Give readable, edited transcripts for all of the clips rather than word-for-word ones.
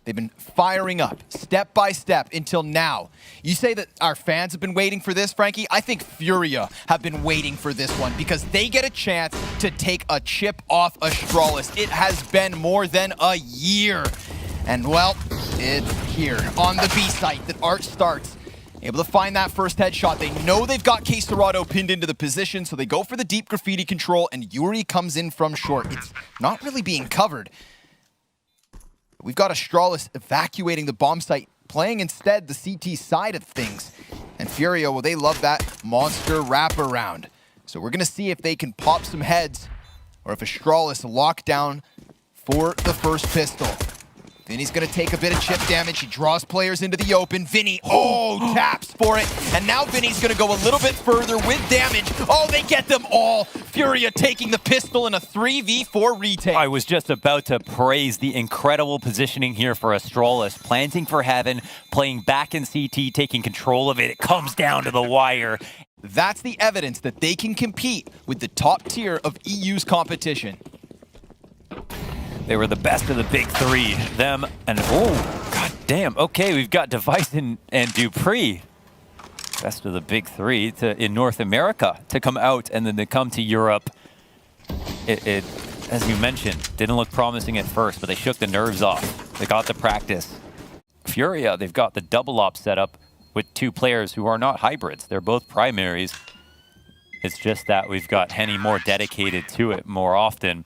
They've been firing up step by step until now. You say that our fans have been waiting for this, Frankie? I think FURIA have been waiting for this one because they get a chance to take a chip off Astralis. It has been more than a year. And well, it's here on the B site that Art starts. Able to find that first headshot. They know they've got K-Serrado pinned into the position, so they go for the deep graffiti control, and Yuri comes in from short. It's not really being covered. We've got Astralis evacuating the bomb site, playing instead the CT side of things. And FURIA, well, they love that monster wraparound. So we're going to see if they can pop some heads, or if Astralis lock down for the first pistol. Vinny's going to take a bit of chip damage. He draws players into the open. Vinny, taps for it. And now Vinny's going to go a little bit further with damage. Oh, they get them all. FURIA taking the pistol in a 3v4 retake. I was just about to praise the incredible positioning here for Astralis. Planting for heaven, playing back in CT, taking control of it. It comes down to the wire. That's the evidence that they can compete with the top tier of EU's competition. They were the best of the big three. Them and, god damn. Okay, we've got Device and Dupree. Best of the big three in North America to come out, and then to come to Europe. It, as you mentioned, didn't look promising at first, but they shook the nerves off. They got the practice. FURIA, they've got the double op setup with two players who are not hybrids. They're both primaries. It's just that we've got Henny more dedicated to it more often.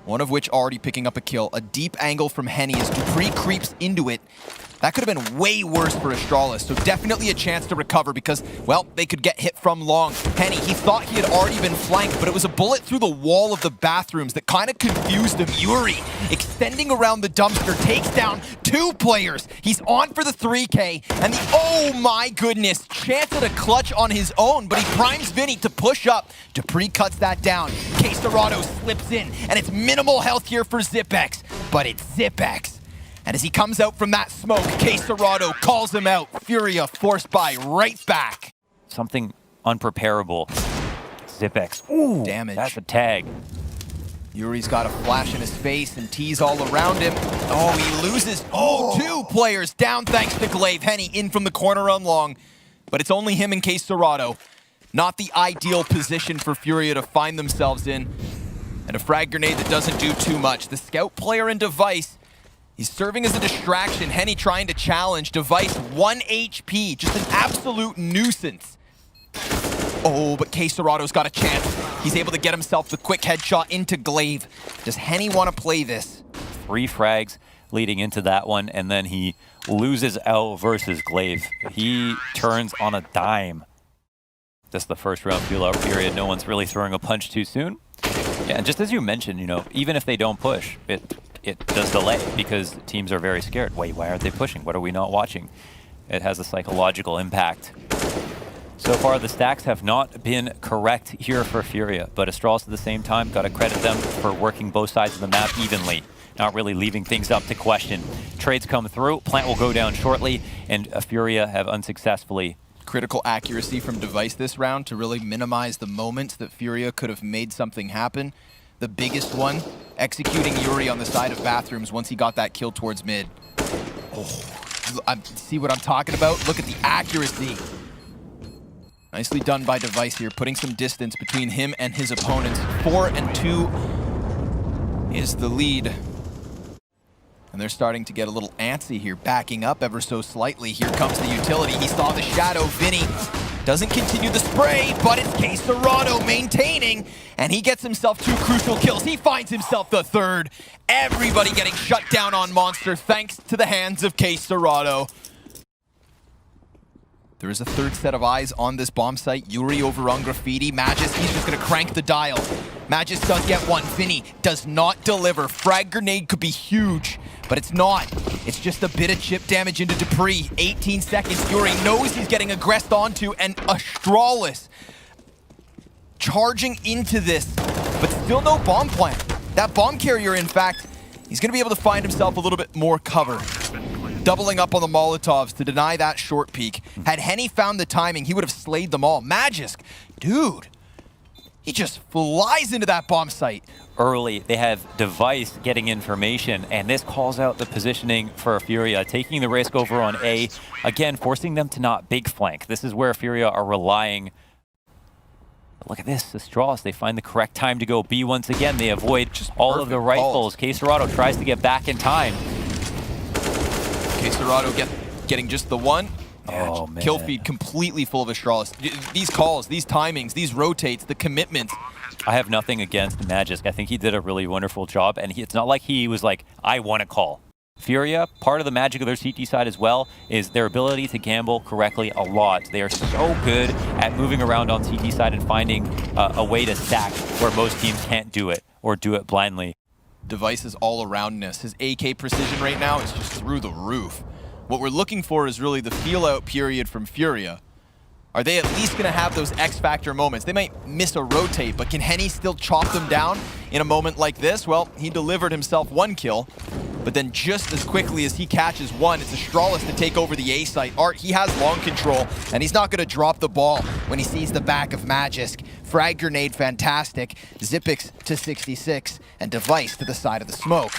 One of which already picking up a kill. A deep angle from Henny as Dupree creeps into it. That could have been way worse for Astralis, so definitely a chance to recover because, well, they could get hit from long. Henny, he thought he had already been flanked, but it was a bullet through the wall of the bathrooms that kind of confused him. Yuri, extending around the dumpster, takes down two players. He's on for the 3K, and the, oh my goodness, chance at a clutch on his own, but he primes Vinny to push up. Dupree cuts that down. K-Serrado slips in, and it's minimal health here for Zipex, but it's Zipex. And as he comes out from that smoke, K-Serrado calls him out. FURIA forced by right back. Something unpreparable. Zipex. Ooh, damage. That's a tag. Yuri's got a flash in his face and tees all around him. Oh, he loses. Two players down thanks to Glaive. Henny in from the corner on long. But it's only him and K-Serrado. Not the ideal position for FURIA to find themselves in. And a frag grenade that doesn't do too much. The scout player and Device, he's serving as a distraction. Henny trying to challenge. Device 1 HP. Just an absolute nuisance. Oh, but K-Serrado's got a chance. He's able to get himself the quick headshot into Glaive. Does Henny want to play this? 3 frags leading into that one, and then he loses out versus Glaive. He turns on a dime. Just the first round feel-out period. No one's really throwing a punch too soon. Yeah, and just as you mentioned, you know, even if they don't push, it does delay because teams are very scared. Wait, why aren't they pushing? What are we not watching? It has a psychological impact. So far, the stacks have not been correct here for FURIA, but Astralis at the same time, got to credit them for working both sides of the map evenly, not really leaving things up to question. Trades come through, plant will go down shortly, and FURIA have unsuccessfully. Critical accuracy from Device this round to really minimize the moments that FURIA could have made something happen. The biggest one, executing Yuri on the side of bathrooms once he got that kill towards mid. Oh, see what I'm talking about? Look at the accuracy. Nicely done by Device here, putting some distance between him and his opponents. 4-2 is the lead. And they're starting to get a little antsy here, backing up ever so slightly. Here comes the utility. He saw the shadow. Vinny doesn't continue the spray, but it's K-Serrado maintaining, and he gets himself 2 crucial kills. He finds himself the 3rd. Everybody getting shut down on Monster thanks to the hands of K-Serrado. There is a 3rd set of eyes on this bomb site. Yuri over on Graffiti. Magis, he's just going to crank the dial. Magis does get one. Vinny does not deliver. Frag grenade could be huge, but it's not. It's just a bit of chip damage into Dupree. 18 seconds. Yuri knows he's getting aggressed onto, and Astralis charging into this, but still no bomb plant. That bomb carrier, in fact, he's going to be able to find himself a little bit more cover. Doubling up on the Molotovs to deny that short peek. Had Henny found the timing, he would have slayed them all. Magisk, dude, He just flies into that bomb site. Early, they have Device getting information, and this calls out the positioning for FURIA, taking the risk over on A, again, forcing them to not big flank. This is where FURIA are relying. But look at this, Astralis, they find the correct time to go B once again. They avoid just all of the rifles. Caserado tries to get back in time. Caserado getting just the one. Oh, man. Kill feed completely full of Astralis. These calls, these timings, these rotates, the commitments. I have nothing against Magisk. I think he did a really wonderful job, and it's not like he was like, I want to call. FURIA, part of the magic of their CT side as well, is their ability to gamble correctly a lot. They are so good at moving around on CT side and finding a way to stack where most teams can't do it, or do it blindly. Device's all-aroundness. His AK precision right now is just through the roof. What we're looking for is really the feel-out period from FURIA. Are they at least going to have those X-factor moments? They might miss a rotate, but can Henny still chop them down in a moment like this? Well, he delivered himself one kill, but then just as quickly as he catches one, it's Astralis to take over the A site. Art, he has long control, and he's not going to drop the ball when he sees the back of Magisk. Frag grenade, fantastic. Zipix to 66, and Device to the side of the smoke.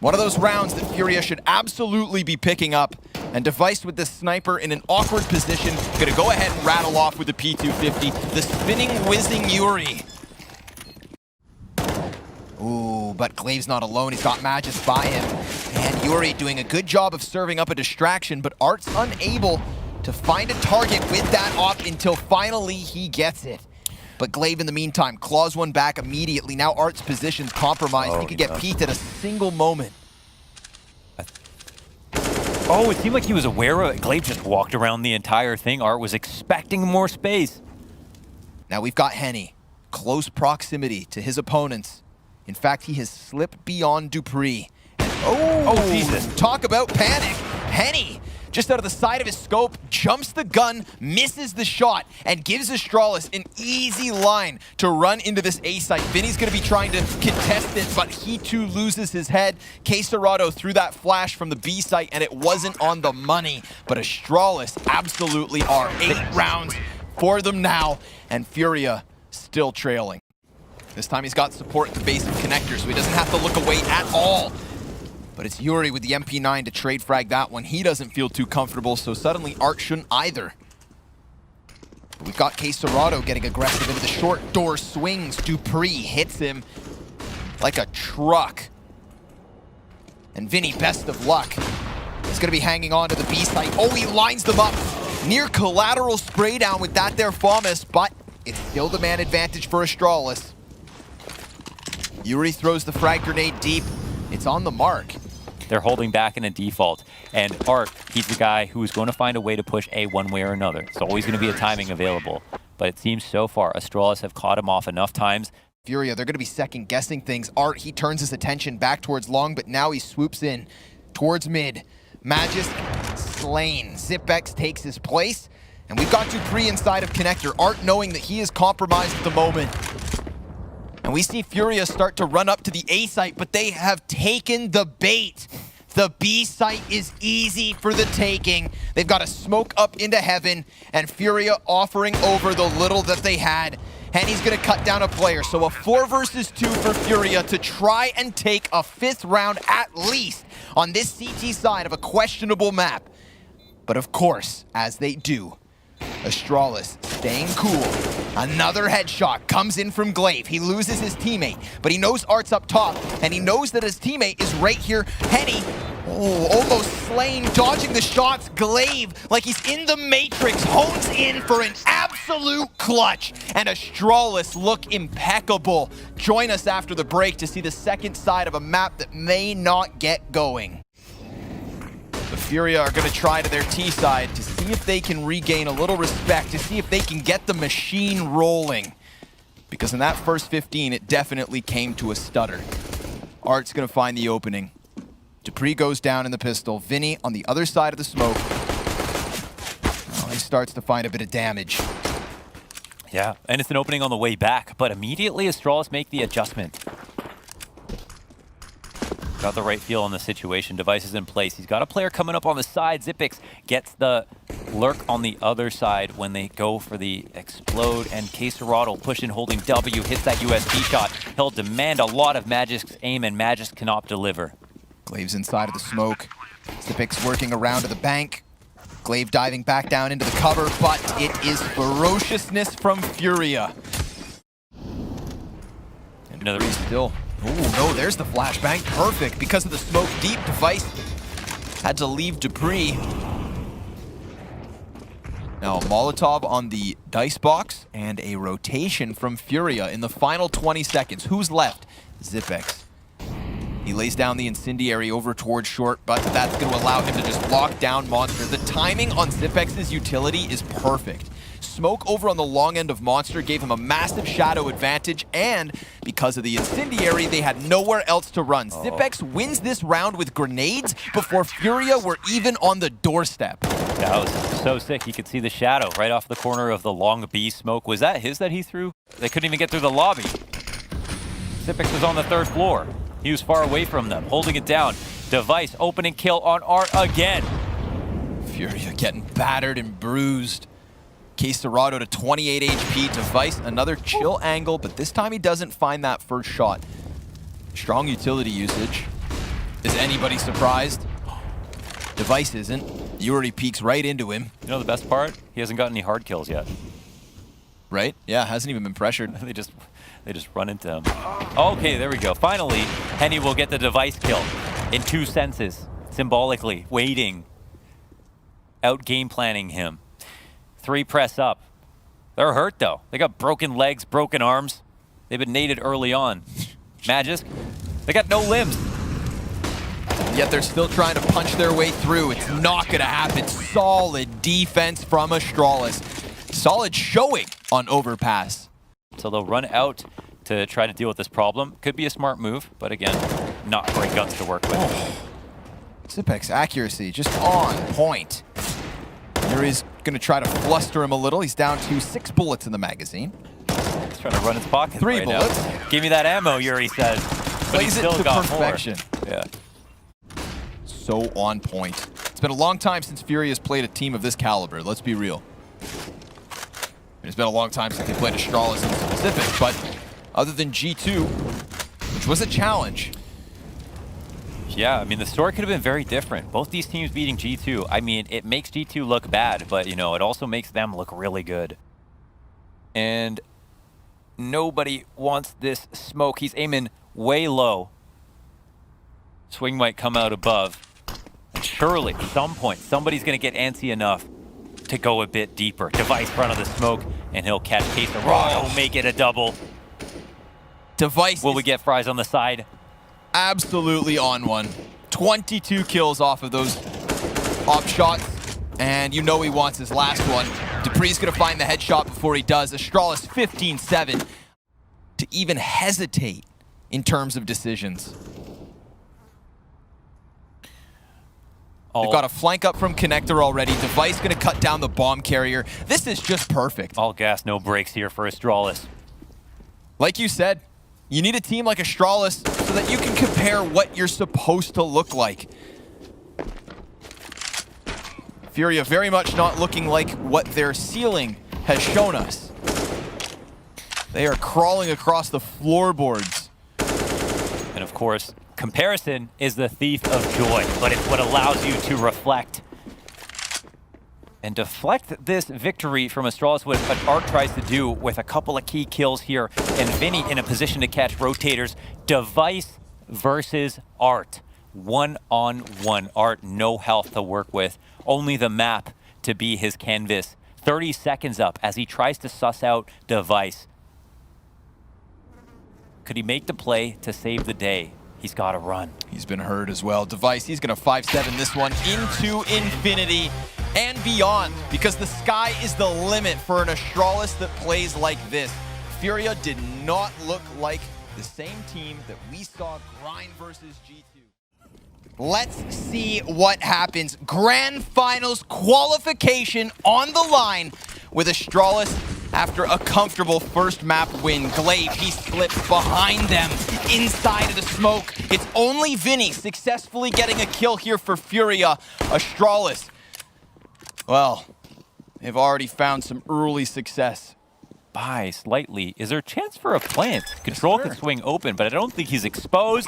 One of those rounds that FURIA should absolutely be picking up, and Device with the sniper in an awkward position, gonna go ahead and rattle off with the P250, the spinning, whizzing Yuri. Ooh, but Glaive's not alone, he's got Magisk by him, and Yuri doing a good job of serving up a distraction, but Art's unable to find a target with that op until finally he gets it. But Glaive, in the meantime, claws one back immediately. Now Art's position's compromised. He could get peeked at a single moment. Oh, it seemed like he was aware of it. Glaive just walked around the entire thing. Art was expecting more space. Now we've got Henny. Close proximity to his opponents. In fact, he has slipped beyond Dupree. And oh, Jesus. Talk about panic. Henny, just out of the side of his scope, jumps the gun, misses the shot, and gives Astralis an easy line to run into this A site. Vinny's going to be trying to contest it, but he too loses his head. Caserado threw that flash from the B site, and it wasn't on the money. But Astralis absolutely are. 8 rounds for them now, and FURIA still trailing. This time he's got support at the base of connector, so he doesn't have to look away at all. But it's Yuri with the MP9 to trade frag that one. He doesn't feel too comfortable, so suddenly Art shouldn't either. But we've got Caserado getting aggressive into the short door swings. Dupree hits him like a truck. And Vinny, best of luck. He's going to be hanging on to the B site. Oh, he lines them up. Near collateral spray down with that there FAMAS, but it's still the man advantage for Astralis. Yuri throws the frag grenade deep. It's on the mark. They're holding back in a default. And Art, he's the guy who is going to find a way to push A one way or another. It's always going to be a timing available. But it seems so far, Astralis have caught him off enough times. FURIA, they're going to be second-guessing things. Art, he turns his attention back towards long, but now he swoops in towards mid. Magisk slain. Zipex takes his place. And we've got Dupree inside of connector. Art knowing that he is compromised at the moment. And we see FURIA start to run up to the A site, but they have taken the bait. The B site is easy for the taking. They've got a smoke up into heaven, and FURIA offering over the little that they had. Henny's gonna cut down a player, so a 4 versus 2 for FURIA to try and take a 5th round at least on this CT side of a questionable map. But of course, as they do, Astralis staying cool. Another headshot comes in from Glaive. He loses his teammate, but he knows Art's up top, and he knows that his teammate is right here. Henny, almost slain, dodging the shots. Glaive, like he's in the Matrix, hones in for an absolute clutch. And Astralis look impeccable. Join us after the break to see the second side of a map that may not get going. The FURIA are going to try to their T side to see if they can regain a little respect, to see if they can get the machine rolling. Because in that first 15, it definitely came to a stutter. Art's going to find the opening. Dupree goes down in the pistol. Vinny on the other side of the smoke. Oh, he starts to find a bit of damage. Yeah, and it's an opening on the way back, but immediately Astralis make the adjustment. Got the right feel on the situation. Device is in place. He's got a player coming up on the side. Zipix gets the lurk on the other side when they go for the explode, and Caserado pushing, holding W, hits that USP shot. He'll demand a lot of Magic's aim, and Magic cannot deliver. Glaive's inside of the smoke. Zipix working around to the bank. Glaive diving back down into the cover, but it is ferociousness from FURIA. And Another still. Oh no, there's the flashbang. Perfect. Because of the smoke deep, Device had to leave Dupree. Now Molotov on the dice box and a rotation from FURIA in the final 20 seconds. Who's left? Zipix. He lays down the incendiary over towards short, but that's going to allow him to just lock down Monster. The timing on Zipex's utility is perfect. Smoke over on the long end of Monster gave him a massive shadow advantage, and because of the incendiary, they had nowhere else to run. Zipex wins this round with grenades before FURIA were even on the doorstep. That was so sick. You could see the shadow right off the corner of the long B smoke. Was that his that he threw? They couldn't even get through the lobby. Zipex was on the 3rd floor. He was far away from them, holding it down. Device opening kill on Art again. FURIA getting battered and bruised. Caserado to 28 HP. Device, another chill angle, but this time he doesn't find that first shot. Strong utility usage. Is anybody surprised? Device isn't. Yuri peeks right into him. You know the best part? He hasn't got any hard kills yet. Right? Yeah, hasn't even been pressured. They just run into him. Okay, there we go. Finally, Henny will get the Device kill in 2 senses, symbolically, waiting, out game planning him. 3 press up. They're hurt though. They got broken legs, broken arms. They've been naded early on. Magic, they got no limbs. Yet they're still trying to punch their way through. It's not gonna happen. Solid defense from Astralis. Solid showing on Overpass. So they'll run out to try to deal with this problem. Could be a smart move, but again, not great guns to work with. Zipex accuracy just on point. Yuri's gonna try to fluster him a little. He's down to 6 bullets in the magazine. He's trying to run his pocket 3 right bullets. Now. Give me that ammo, Yuri says. But he's Plays it still to got perfection. More. Yeah. So on point. It's been a long time since FURIA has played a team of this caliber. Let's be real. It's been a long time since they played Astralis in specific, but other than G2, which was a challenge. Yeah, I mean, the story could have been very different. Both these teams beating G2, I mean, it makes G2 look bad, but, you know, it also makes them look really good. And nobody wants this smoke. He's aiming way low. Swing might come out above. And surely, at some point, somebody's going to get antsy enough to go a bit deeper. Device front of the smoke, and he'll catch Caserado, make it a double. Device Will we get fries on the side? Absolutely on one. 22 kills off of those op shots, and you know he wants his last one. Dupree's gonna find the headshot before he does. Astralis 15-7 to even hesitate in terms of decisions. They've got a flank up from Connector already. Device gonna cut down the bomb carrier. This is just perfect. All gas, no brakes here for Astralis. Like you said, you need a team like Astralis so that you can compare what you're supposed to look like. FURIA very much not looking like what their ceiling has shown us. They are crawling across the floorboards. And of course, comparison is the thief of joy, but it's what allows you to reflect and deflect this victory from Astralis, what Art tries to do with a couple of key kills here, and Vinny in a position to catch rotators. Device versus Art. 1-on-1. Art, no health to work with, only the map to be his canvas. 30 seconds up as he tries to suss out Device. Could he make the play to save the day? He's got to run. He's been hurt as well. Device, he's going to 5-7 this one into infinity and beyond, because the sky is the limit for an Astralis that plays like this. FURIA did not look like the same team that we saw grind versus G2. Let's see what happens. Grand Finals qualification on the line with Astralis after a comfortable first map win. Glaive, he slips behind them inside of the smoke. It's only Vinny successfully getting a kill here for FURIA. Astralis, well, They've already found some early success. By slightly. Is there a chance for a plant? Control can swing open, but I don't think he's exposed.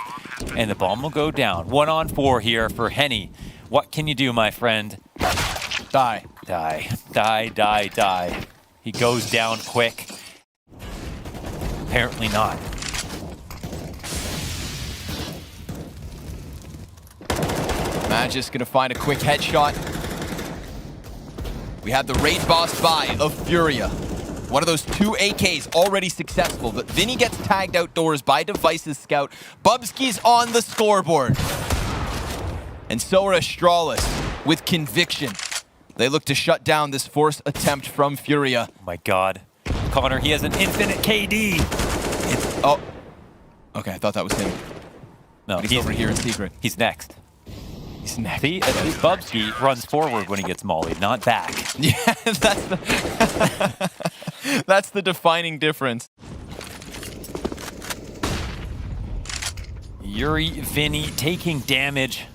And the bomb will go down. 1 on 4 here for Henny. What can you do, my friend? Die. Die. Die, die, die. He goes down quick. Apparently not. Magic's gonna find a quick headshot. We had the raid boss buy of Furia. One of those 2 AKs already successful, but Vinny gets tagged outdoors by Device's scout. Bubsky's on the scoreboard. And so are Astralis with conviction. They look to shut down this forced attempt from Furia. Oh my god. Connor, he has an infinite KD. Oh. Okay, I thought that was him. No, he's over here in secret. He's next. He's next. See, Bubsky runs forward when he gets mollied, not back. Yeah, that's the defining difference. Yuri, Vinny taking damage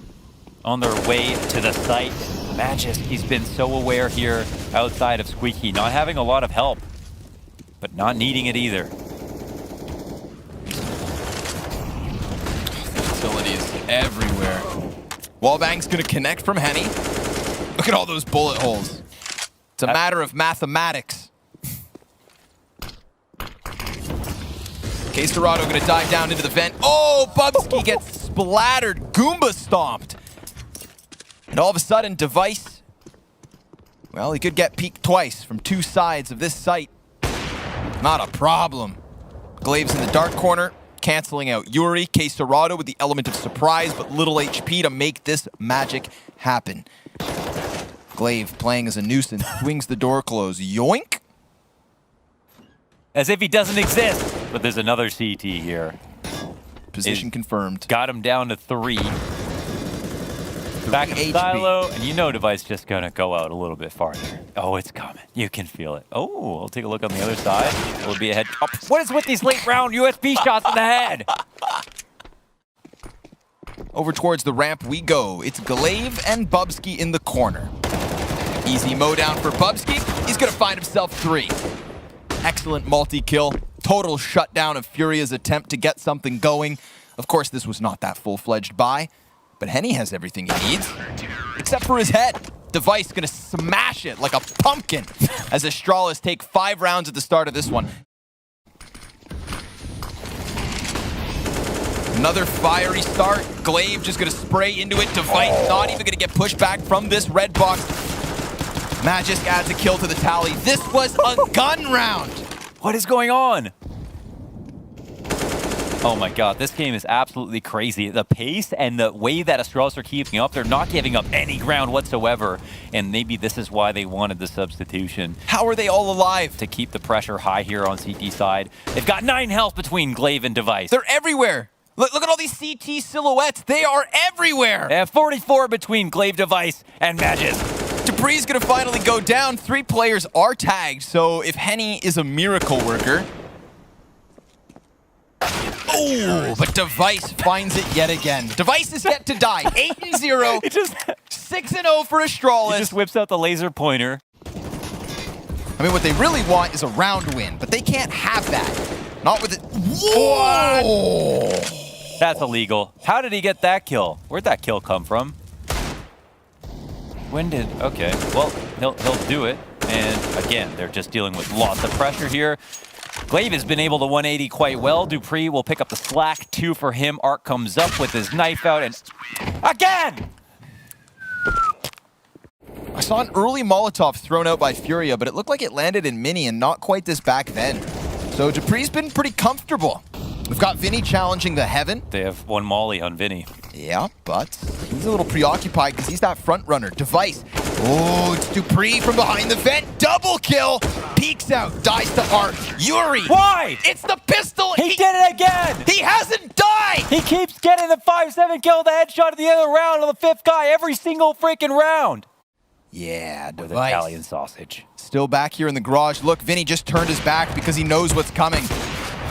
on their way to the site. Magis, he's been so aware here outside of Squeaky, not having a lot of help, but not needing it either. Facilities everywhere. Wallbang's gonna connect from Henny. Look at all those bullet holes. It's a matter of mathematics. Dorado gonna dive down into the vent. Oh, Bubsky gets splattered, Goomba stomped. And all of a sudden, Device, well, he could get peeked twice from 2 sides of this site. Not a problem. Glaive's in the dark corner, canceling out Yuri. Dorado with the element of surprise, but little HP to make this magic happen. Glaive playing as a nuisance, swings the door closed. Yoink! As if he doesn't exist. But there's another CT here. Position confirmed. Got him down to 3. Back in HP. silo, and you know Device just gonna go out a little bit farther. Oh, it's coming. You can feel it. Oh, I'll take a look on the other side. Will be ahead. Oh, what is with these late round USB shots in the head? Over towards the ramp we go. It's Glaive and Bubsky in the corner. Easy mow down for Bubsky. He's gonna find himself 3. Excellent multi-kill. Total shutdown of Furia's attempt to get something going. Of course, this was not that full-fledged buy, but Henny has everything he needs, except for his head. Device gonna smash it like a pumpkin as Astralis take 5 rounds at the start of this one. Another fiery start. Glaive just gonna spray into it. Device not even gonna get pushed back from this red box. Magisk adds a kill to the tally. This was a gun round. What is going on? Oh my god, this game is absolutely crazy. The pace and the way that Astralis are keeping up, they're not giving up any ground whatsoever. And maybe this is why they wanted the substitution. How are they all alive? To keep the pressure high here on CT side. They've got 9 health between Glaive and Device. They're everywhere. Look at all these CT silhouettes. They are everywhere. They have 44 between Glaive, Device, and Magis. Debris is going to finally go down. 3 players are tagged, so if Henny is a miracle worker... Oh, but Device finds it yet again. Device is yet to die. 8-0. 6-0 for Astralis. He just whips out the laser pointer. I mean, what they really want is a round win, but they can't have that. Not with it. Whoa! That's illegal. How did he get that kill? Where'd that kill come from? When did... Okay, well, he'll do it. And again, they're just dealing with lots of pressure here. Glaive has been able to 180 quite well. Dupree will pick up the slack. 2 for him. Arc comes up with his knife out and... Again! I saw an early Molotov thrown out by Furia, but it looked like it landed in Mini and not quite this back then. So Dupree's been pretty comfortable. We've got Vinny challenging the Heaven. They have 1 molly on Vinny. Yeah, but he's a little preoccupied because he's that front runner. Device. Oh, it's Dupree from behind the vent. Double kill. Peeks out. Dies to Art. Yuri. Why? It's the pistol. He did it again. He hasn't died. He keeps getting the 5-7 kill, the headshot at the other round on the 5th guy every single freaking round. Yeah, With Device. Italian sausage. Still back here in the garage. Look, Vinny just turned his back because he knows what's coming.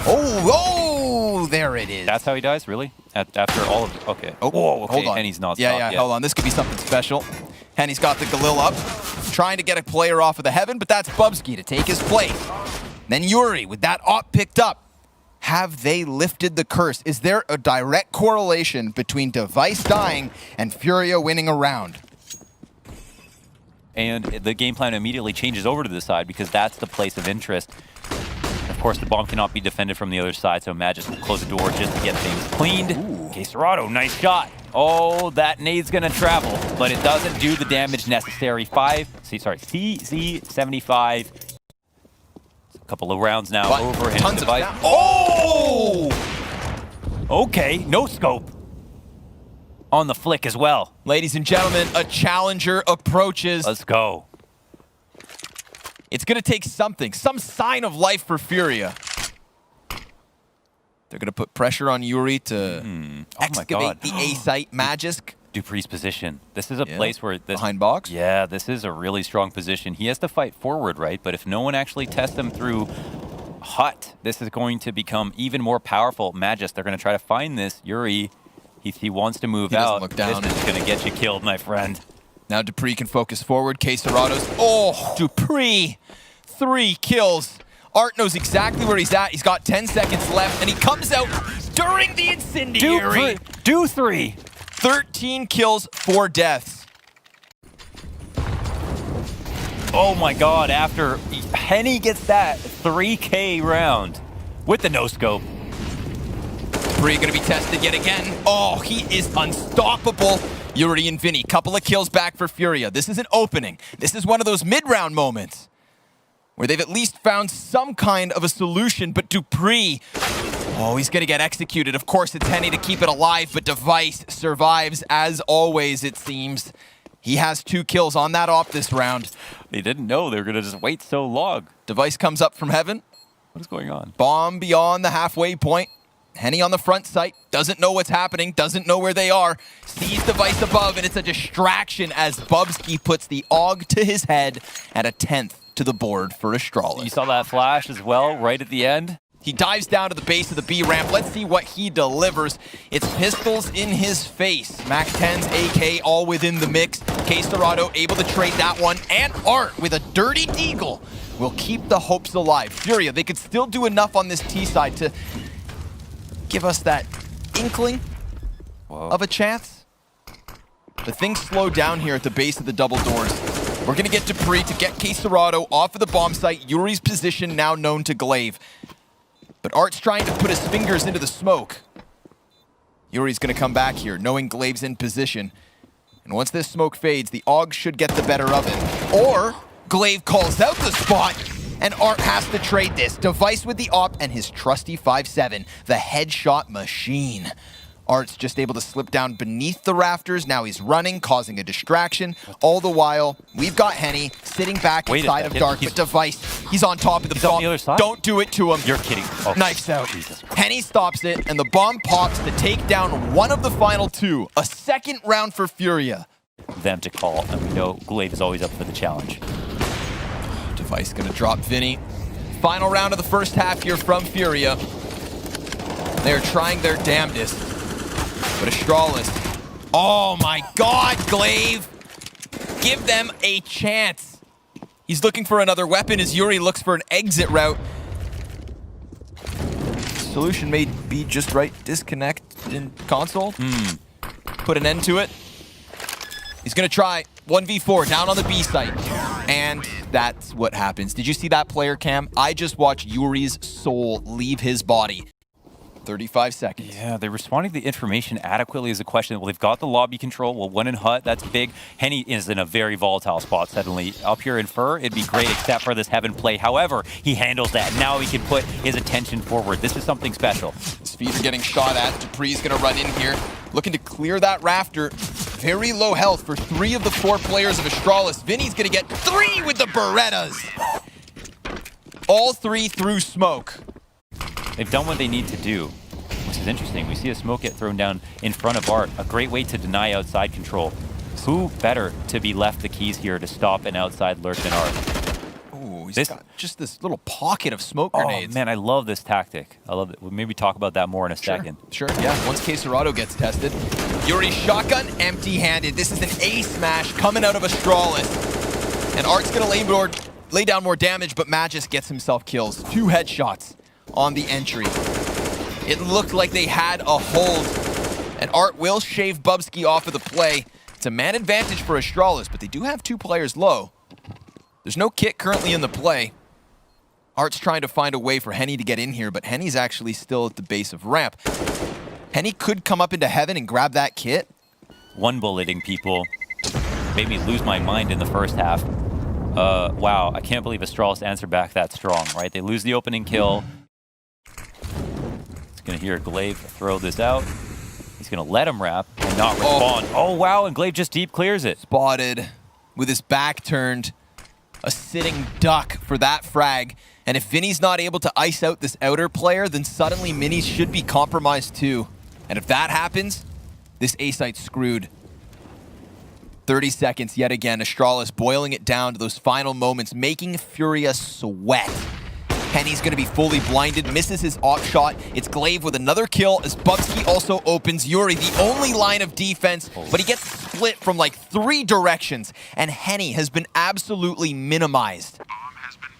Oh, there it is. That's how he dies, really? After all of... Okay. Oh, Whoa, okay. Hold on. And he's not Yeah, stopped yet. hold on. This could be something special. Henny's got the Galil up. trying to get a player off of the heaven, but that's Bubsky to take his place. Then Yuri with that op picked up. Have they lifted the curse? Is there a direct correlation between Device dying and FURIA winning a round? And the game plan immediately changes over to the side because that's the place of interest. Of course, the bomb cannot be defended from the other side, so Magis will close the door just to get things cleaned. Quesarado, nice shot. Oh, that nade's gonna travel, but it doesn't do the damage necessary. CZ75. A couple of rounds now over his Device. Oh! Okay, no scope on the flick as well. Ladies and gentlemen, a challenger approaches. Let's go. It's going to take something, some sign of life for FURIA. They're going to put pressure on Yuri to excavate the A site. Magisk. Dupree's position. This is a place where this behind box. Yeah, this is a really strong position. He has to fight forward, right? But if no one actually tests him through Hut, this is going to become even more powerful. Magis, they're going to try to find this. Yuri, he wants to move out. Look down. This is going to get you killed, my friend. Now Dupree can focus forward. Quesarado's. Oh, Dupree. 3 kills. Art knows exactly where he's at. He's got 10 seconds left, and he comes out during the incendiary. Do 3. 13 kills, 4 deaths. Oh my god, after Henny gets that 3K round with the no-scope. Dupree gonna be tested yet again. Oh, he is unstoppable. Yuri and Vinny, couple of kills back for FURIA. This is an opening. This is one of those mid-round moments where they've at least found some kind of a solution, but Dupree, oh, he's gonna get executed. Of course, it's Henny to keep it alive, but Device survives as always, it seems. He has 2 kills on that op this round. They didn't know they were gonna just wait so long. Device comes up from heaven. What is going on? Bomb beyond the halfway point. Henny on the front site, doesn't know what's happening, doesn't know where they are, sees Device above, and it's a distraction as Bubsky puts the AUG to his head at a 10th to the board for Astralis. You saw that flash as well, right at the end? He dives down to the base of the B ramp. Let's see what he delivers. It's pistols in his face. Mac 10's AK all within the mix. Quesarado able to trade that one, and Art with a dirty deagle will keep the hopes alive. FURIA, they could still do enough on this T side to give us that inkling of a chance. The things slow down here at the base of the double doors. We're gonna get Dupree to get Quesarado off of the bomb site. Yuri's position now known to Glaive. But Art's trying to put his fingers into the smoke. Yuri's gonna come back here, knowing Glaive's in position. And once this smoke fades, the AUG should get the better of it. Or Glaive calls out the spot, and Art has to trade this. Device with the op and his trusty 5-7, the headshot machine. Art's just able to slip down beneath the rafters. Now he's running, causing a distraction. All the while, we've got Henny sitting back inside of Dark, but Device, he's on top of the bomb. On the other side? Don't do it to him. You're kidding. Oh, Knifes out. Jesus. Henny stops it, and the bomb pops to take down one of the final 2. A second round for FURIA. Them to call, and we know Glaive is always up for the challenge. Device gonna drop Vinny. Final round of the first half here from FURIA. They're trying their damnedest. But Astralis, oh my god, Glaive! Give them a chance. He's looking for another weapon as Yuri looks for an exit route. Solution may be just right. Disconnect in console. Put an end to it. He's gonna try 1v4 down on the B site. And that's what happens. Did you see that player cam? I just watched Yuri's soul leave his body. 35 seconds. Yeah, they're responding to the information adequately is a question. Well, they've got the lobby control. Well, one in Hut, that's big. Henny is in a very volatile spot suddenly. Up here in Fur, it'd be great except for this Heaven play. However, he handles that. Now he can put his attention forward. This is something special. His feet are getting shot at. Dupree's gonna run in here, looking to clear that rafter. Very low health for 3 of the 4 players of Astralis. Vinny's gonna get 3 with the Berettas. All 3 through smoke. They've done what they need to do, which is interesting. We see a smoke get thrown down in front of Art. A great way to deny outside control. Who better to be left the keys here to stop an outside lurk than Art? Ooh, he's got just this little pocket of smoke grenades. Oh man, I love this tactic. I love it. We'll maybe talk about that more in a second. Sure, yeah. Once Quesarado gets tested. Yuri's shotgun empty-handed. This is an A smash coming out of Astralis. And Art's going to lay down more damage, but Magus gets himself kills. 2 headshots on the entry. It looked like they had a hold. And Art will shave Bubsky off of the play. It's a man advantage for Astralis, but they do have 2 players low. There's no kit currently in the play. Art's trying to find a way for Henny to get in here, but Henny's actually still at the base of ramp. Henny could come up into heaven and grab that kit. One bulleting people made me lose my mind in the first half. Wow, I can't believe Astralis answered back that strong, right? They lose the opening kill. He's going to hear Glaive throw this out. He's going to let him wrap and not respond. Oh, wow, and Glaive just deep clears it. Spotted with his back turned. A sitting duck for that frag. And if Vinny's not able to ice out this outer player, then suddenly Minis should be compromised too. And if that happens, this A-site's screwed. 30 seconds yet again. Astralis boiling it down to those final moments, making FURIA sweat. Henny's going to be fully blinded, misses his op shot. It's Glaive with another kill as Bubsky also opens. Yuri, the only line of defense, but he gets split from like 3 directions. And Henny has been absolutely minimized. Bomb has been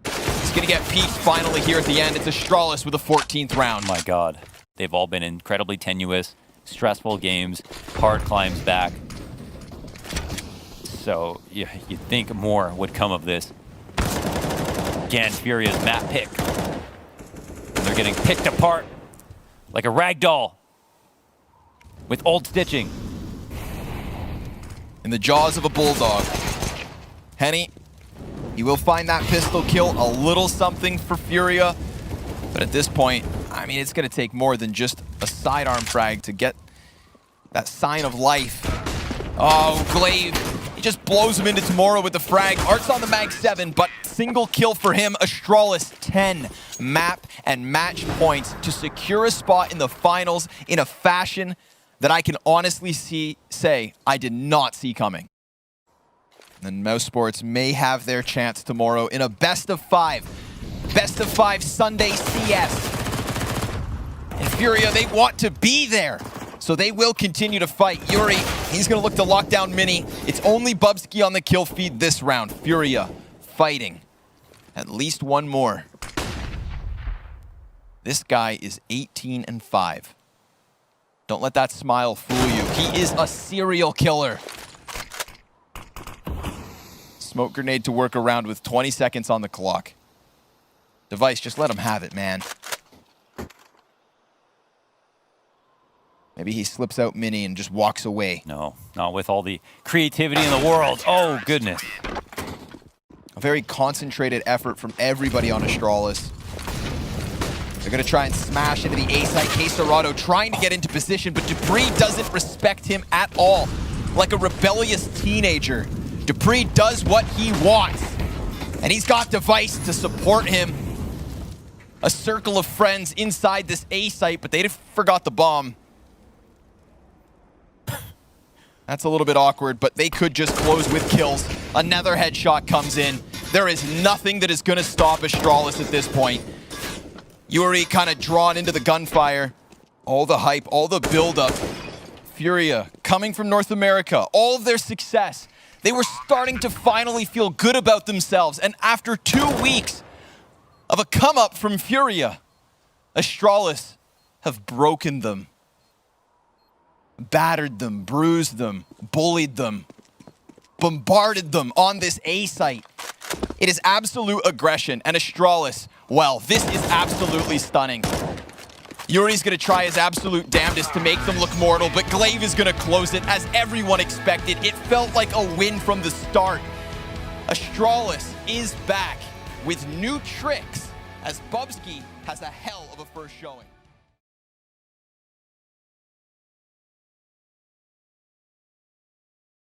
planted. He's going to get peaked finally here at the end. It's Astralis with a 14th round. Oh my God. They've all been incredibly tenuous, stressful games, hard climbs back. So you'd think more would come of this. Again, FURIA's map pick. And they're getting picked apart like a rag doll with old stitching. In the jaws of a bulldog. Henny, he will find that pistol kill, a little something for FURIA. But at this point, I mean, it's going to take more than just a sidearm frag to get that sign of life. Oh, Glaive. He just blows him into tomorrow with the frag. Art's on the mag 7, but single kill for him. Astralis 10 map and match points to secure a spot in the finals in a fashion that I can honestly say I did not see coming. And Mouse Sports may have their chance tomorrow in a best of 5. Best of 5 Sunday CS. And FURIA, they want to be there. So they will continue to fight. Yuri, he's going to look to lock down Mini. It's only Bubsky on the kill feed this round. FURIA fighting at least one more. This guy is 18-5. Don't let that smile fool you. He is a serial killer. Smoke grenade to work around with 20 seconds on the clock. Device, just let him have it, man. Maybe he slips out Mini and just walks away. No, not with all the creativity in the world. Oh, goodness. A very concentrated effort from everybody on Astralis. They're going to try and smash into the A-site. Quesarado trying to get into position, but Dupree doesn't respect him at all. Like a rebellious teenager, Dupree does what he wants. And he's got Device to support him. A circle of friends inside this A-site, but they forgot the bomb. That's a little bit awkward, but they could just close with kills. Another headshot comes in. There is nothing that is going to stop Astralis at this point. Yuri kind of drawn into the gunfire. All the hype, all the buildup. FURIA coming from North America, all of their success. They were starting to finally feel good about themselves. And after 2 weeks of a come-up from FURIA, Astralis have broken them. Battered them, bruised them, bullied them, bombarded them on this A-site. It is absolute aggression, and Astralis, well, this is absolutely stunning. Yuri's going to try his absolute damnedest to make them look mortal, but Glaive is going to close it as everyone expected. It felt like a win from the start. Astralis is back with new tricks as Bubsky has a hell of a first showing.